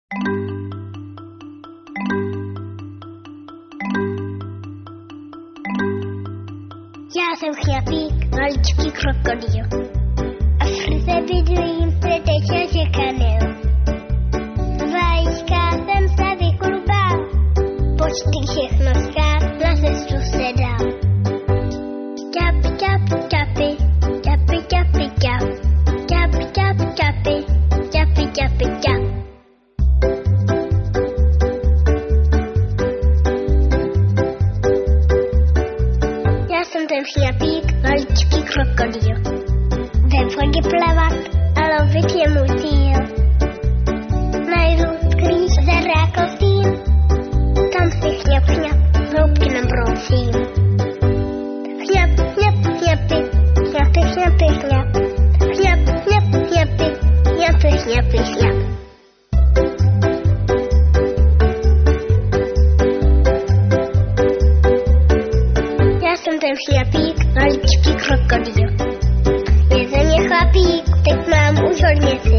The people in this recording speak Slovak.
Já jsem chňapík, maličký krokodýl. A v srdce bydlím, preteče čekanil. Z vajíčka jsem se vyklubal, počty všechno skát, na cestu se dal. Čapi, čapi, čapi, čapi, čapi, čap. Čapi, čapi, čapi, čapi, čapi, čap. Já jsem ten chňapík, maličký krokodýl. Ve vodě plavat a lovit je můj cíl. Najdu skrýš zarákostým, tam si chňap, chňap, hloubky nabrousím. Chňap, chňap, chňapy, chňapy, chňapy, chňap. Chňap, chňap, chňapy, chňapy, chňapy, chňap. Já jsem ten chňapík, maličký krokodýl. Je ze mě chlapík, teď mám už hodně sil.